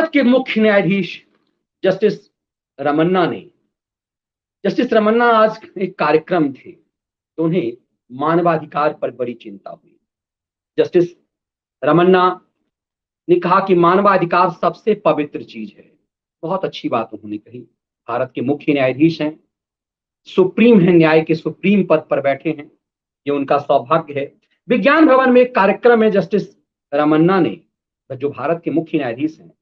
भारत के मुख्य न्यायाधीश जस्टिस रमन्ना ने जस्टिस रमन्ना आज एक कार्यक्रम थे तो उन्हें मानवाधिकार पर बड़ी चिंता हुई। जस्टिस रमन्ना ने कहा कि मानवाधिकार सबसे पवित्र चीज है। बहुत अच्छी बात उन्होंने कही। भारत के मुख्य न्यायाधीश हैं, सुप्रीम है, न्याय के सुप्रीम पद पर बैठे हैं, ये उनका सौभाग्य है। विज्ञान भवन में एक कार्यक्रम में जस्टिस रमन्ना ने, जो भारत के मुख्य न्यायाधीश हैं,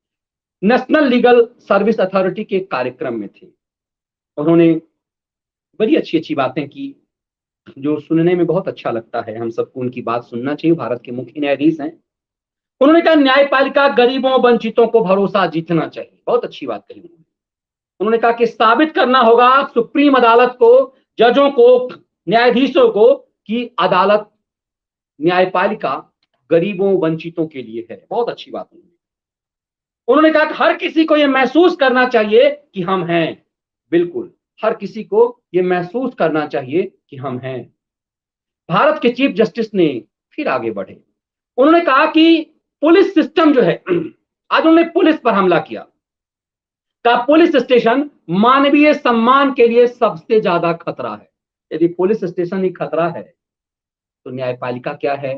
नेशनल लीगल सर्विस अथॉरिटी के कार्यक्रम में थे। उन्होंने बड़ी अच्छी अच्छी बातें की जो सुनने में बहुत अच्छा लगता है। हम सबको उनकी बात सुनना चाहिए। भारत के मुख्य न्यायाधीश हैं। उन्होंने कहा न्यायपालिका गरीबों वंचितों को भरोसा जीतना चाहिए। बहुत अच्छी बात कही उन्होंने कहा कि साबित करना होगा सुप्रीम अदालत को, जजों को, न्यायाधीशों को कि अदालत, न्यायपालिका गरीबों वंचितों के लिए है। बहुत अच्छी बात उन्होंने कहा कि हर किसी को यह महसूस करना चाहिए कि हम हैं। बिल्कुल, हर किसी को यह महसूस करना चाहिए कि हम हैं। भारत के चीफ जस्टिस ने फिर आगे बढ़े। उन्होंने कहा कि पुलिस सिस्टम जो है, आज उन्होंने पुलिस पर हमला किया, का पुलिस स्टेशन मानवीय सम्मान के लिए सबसे ज्यादा खतरा है। यदि पुलिस स्टेशन ही खतरा है तो न्यायपालिका क्या है?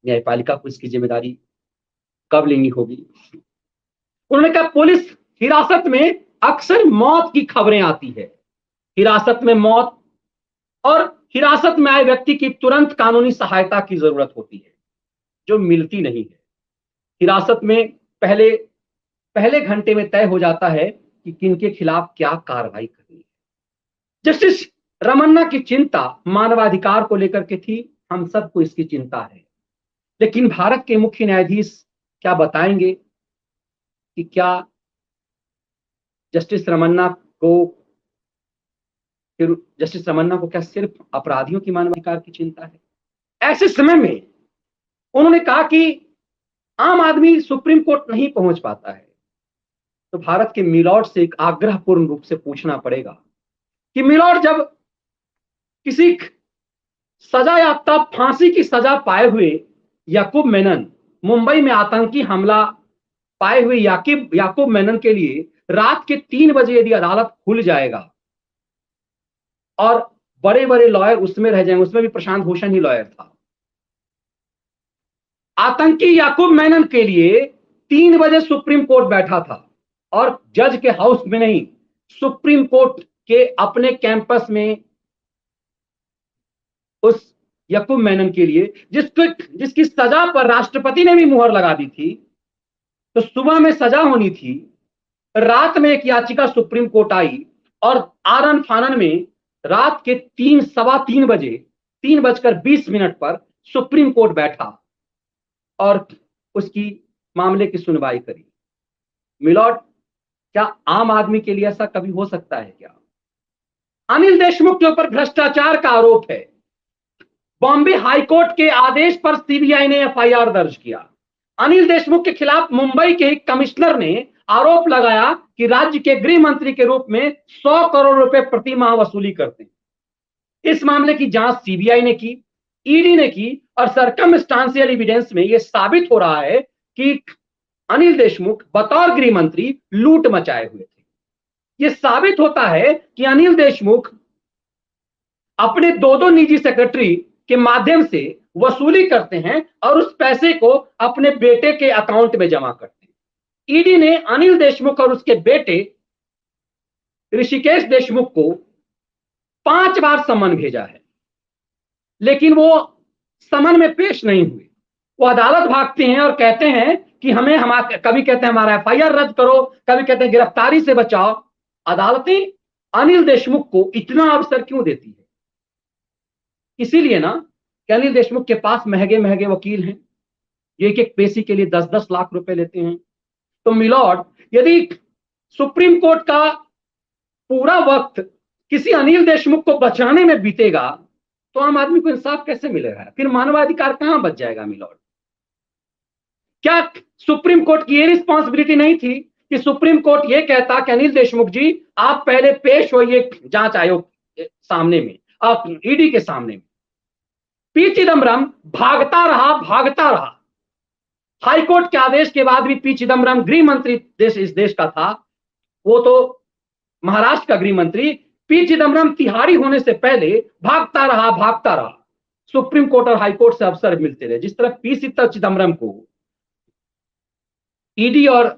न्यायपालिका को इसकी जिम्मेदारी कब लेनी होगी? उन्होंने कहा पुलिस हिरासत में अक्सर मौत की खबरें आती है। हिरासत में मौत और हिरासत में आए व्यक्ति की तुरंत कानूनी सहायता की जरूरत होती है जो मिलती नहीं है। हिरासत में पहले घंटे में तय हो जाता है कि किनके खिलाफ क्या कार्रवाई करनी है। जस्टिस रमन्ना की चिंता मानवाधिकार को लेकर के थी। हम सबको इसकी चिंता है, लेकिन भारत के मुख्य न्यायाधीश क्या बताएंगे कि क्या जस्टिस रमन्ना को क्या सिर्फ अपराधियों की मानवाधिकार की चिंता है? ऐसे समय में उन्होंने कहा कि आम आदमी सुप्रीम कोर्ट नहीं पहुंच पाता है, तो भारत के मिलॉर्ड से एक आग्रहपूर्ण रूप से पूछना पड़ेगा कि मिलॉर्ड, जब किसी सजा याफ्ता, फांसी की सजा पाए हुए याकूब मेनन, मुंबई में आतंकी हमला पाए हुए याकूब मेनन के लिए रात के 3 बजे यदि अदालत खुल जाएगा और बड़े बड़े लॉयर उसमें रह जाएंगे, उसमें भी प्रशांत भूषण ही लॉयर था, आतंकी याकूब मेनन के लिए 3 बजे सुप्रीम कोर्ट बैठा था और जज के हाउस में नहीं, सुप्रीम कोर्ट के अपने कैंपस में उस याकूब मेनन के लिए जिसकी सजा पर राष्ट्रपति ने भी मुहर लगा दी थी, तो सुबह में सजा होनी थी, रात में एक याचिका सुप्रीम कोर्ट आई और आरन फानन में रात के 3:15 बजे 3:20 पर सुप्रीम कोर्ट बैठा और उसकी मामले की सुनवाई करी। मिलॉर्ड, क्या आम आदमी के लिए ऐसा कभी हो सकता है क्या? अनिल देशमुख के ऊपर भ्रष्टाचार का आरोप है। बॉम्बे हाईकोर्ट के आदेश पर सीबीआई ने एफआईआर दर्ज किया। अनिल देशमुख के खिलाफ मुंबई के एक कमिश्नर ने आरोप लगाया कि राज्य के गृह मंत्री के रूप में 100 करोड़ रुपए प्रति माह वसूली करते हैं। इस मामले की जांच सीबीआई ने की, ईडी ने की और सर्कमस्टांशियल एविडेंस में यह साबित हो रहा है कि अनिल देशमुख बतौर गृह मंत्री लूट मचाए हुए थे। यह साबित होता है कि अनिल देशमुख अपने दो निजी सेक्रेटरी के माध्यम से वसूली करते हैं और उस पैसे को अपने बेटे के अकाउंट में जमा करते हैं। ईडी ने अनिल देशमुख और उसके बेटे ऋषिकेश देशमुख को 5 बार समन भेजा है, लेकिन वो समन में पेश नहीं हुए। वो अदालत भागते हैं और कहते हैं कि कभी कहते हैं हमारा एफआईआर रद्द करो, कभी कहते हैं गिरफ्तारी से बचाओ। अदालतें अनिल देशमुख को इतना अवसर क्यों देती है? इसीलिए ना कि अनिल देशमुख के पास महंगे महंगे वकील हैं, एक एक पेशी के लिए 10-10 लाख रुपए लेते हैं। तो मिलॉर्ड, यदि सुप्रीम कोर्ट का पूरा वक्त किसी अनिल देशमुख को बचाने में बीतेगा तो आम आदमी को इंसाफ कैसे मिलेगा? फिर मानवाधिकार कहां बच जाएगा? मिलॉर्ड, क्या सुप्रीम कोर्ट की यह रिस्पॉन्सिबिलिटी नहीं थी कि सुप्रीम कोर्ट यह कहता कि अनिल देशमुख जी आप पहले पेश होइए जांच आयोग सामने में, आप ईडी के सामने में। पी चिदम्बरम भागता रहा हाईकोर्ट के आदेश के बाद भी पी चिदम्बरम गृह मंत्री इस देश का था, वो तो महाराष्ट्र का गृह मंत्री। पी चिदम्बरम तिहाड़ी होने से पहले भागता रहा। सुप्रीम कोर्ट और हाईकोर्ट से अफसर मिलते रहे। जिस तरह पी चिदम्बरम को ईडी और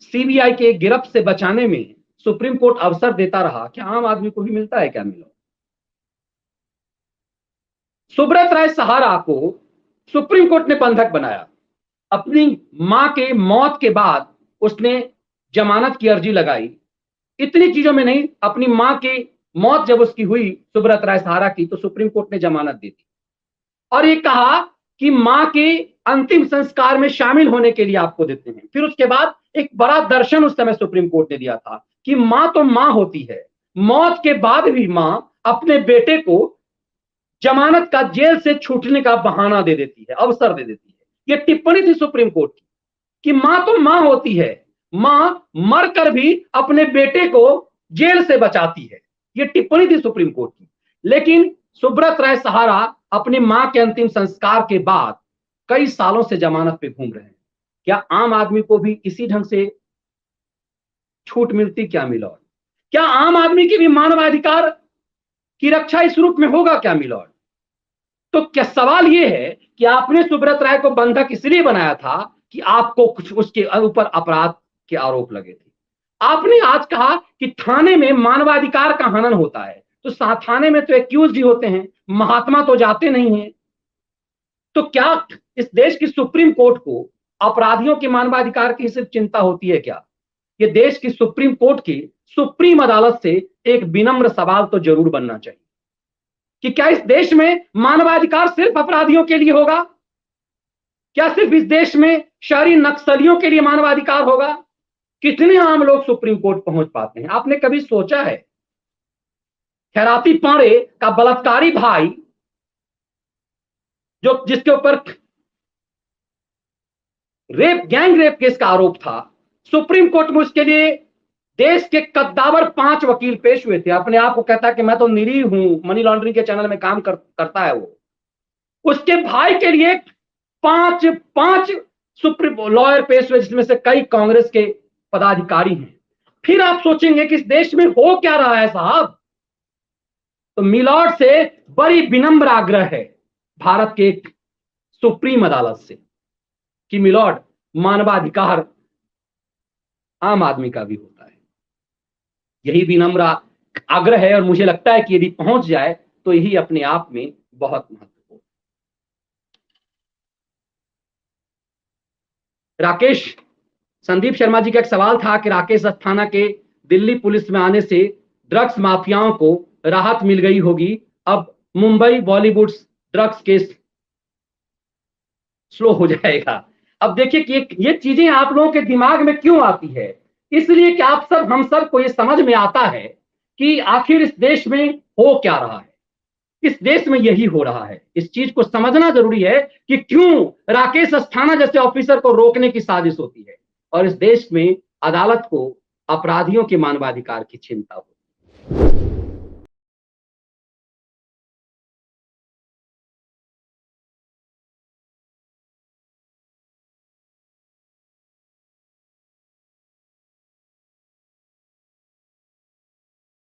सीबीआई के गिरफ्त से बचाने में सुप्रीम कोर्ट अवसर देता रहा, क्या आम आदमी को भी मिलता है क्या? मिलो। सुब्रत राय सहारा को सुप्रीम कोर्ट ने बंधक बनाया। अपनी मां के मौत के बाद उसने जमानत की अर्जी लगाई। इतनी चीजों में नहीं, अपनी मां की मौत जब उसकी हुई सुब्रत राय सहारा की, तो सुप्रीम कोर्ट ने जमानत दी थी और ये कहा कि मां के अंतिम संस्कार में शामिल होने के लिए आपको देते हैं। फिर उसके बाद एक बड़ा दर्शन उस समय सुप्रीम कोर्ट ने दिया था कि मां तो मां होती है, मौत के बाद भी मां अपने बेटे को जमानत का, जेल से छूटने का बहाना दे देती है, अवसर दे देती है। यह टिप्पणी थी सुप्रीम कोर्ट की कि मां तो मां होती है, मां मरकर भी अपने बेटे को जेल से बचाती है। यह टिप्पणी थी सुप्रीम कोर्ट की। लेकिन सुब्रत राय सहारा अपनी मां के अंतिम संस्कार के बाद कई सालों से जमानत पे घूम रहे हैं। क्या आम आदमी को भी इसी ढंग से छूट मिलती क्या मिलॉर्ड? क्या आम आदमी के भी मानवाधिकार की रक्षा इस रूप में होगा क्या मिलॉर्ड? तो क्या सवाल यह है कि आपने सुब्रत राय को बंधक इसलिए बनाया था कि आपको कुछ उसके ऊपर अपराध के आरोप लगे थे। आपने आज कहा कि थाने में मानवाधिकार का हनन होता है, तो थाने में तो एक्यूज ही होते हैं, महात्मा तो जाते नहीं हैं। तो क्या इस देश की सुप्रीम कोर्ट को अपराधियों के मानवाधिकार की सिर्फ चिंता होती है क्या? ये देश की सुप्रीम कोर्ट की सुप्रीम अदालत से एक विनम्र सवाल तो जरूर बनना चाहिए कि क्या इस देश में मानवाधिकार सिर्फ अपराधियों के लिए होगा? क्या सिर्फ इस देश में शहरी नक्सलियों के लिए मानवाधिकार होगा? कितने आम लोग सुप्रीम कोर्ट पहुंच पाते हैं? आपने कभी सोचा है खैराती पांडे का बलात्कारी भाई जो जिसके ऊपर गैंग रेप केस का आरोप था, सुप्रीम कोर्ट में उसके लिए देश के कद्दावर 5 वकील पेश हुए थे। अपने आप को कहता कि मैं तो निरीह हूं, मनी लॉन्ड्रिंग के चैनल में काम करता है वो। उसके भाई के लिए 5 सुप्रीम लॉयर पेश हुए, जिसमें से कई कांग्रेस के पदाधिकारी हैं। फिर आप सोचेंगे कि इस देश में हो क्या रहा है साहब? तो मिलॉर्ड से बड़ी विनम्र आग्रह है भारत के एक सुप्रीम अदालत से कि मिलॉर्ड, मानवाधिकार आम आदमी का भी होता है। यही विनम्र आग्रह है और मुझे लगता है कि यदि पहुंच जाए तो यही अपने आप में बहुत महत्वपूर्ण। राकेश, संदीप शर्मा जी का एक सवाल था कि राकेश अस्थाना के दिल्ली पुलिस में आने से ड्रग्स माफियाओं को राहत मिल गई होगी, अब Mumbai Bollywood drugs case slow हो जाएगा। अब देखिए कि ये चीजें आप लोगों के दिमाग में क्यों आती है? इसलिए कि हम सब को ये समझ में आता है कि आखिर इस देश में हो क्या रहा है। इस देश में यही हो रहा है। इस चीज को समझना जरूरी है कि क्यों राकेश अस्थाना जैसे ऑफिसर को रोकने की साजिश होती है और इस देश में अदालत को अपराधियों के मानवाधिकार की चिंता होती है।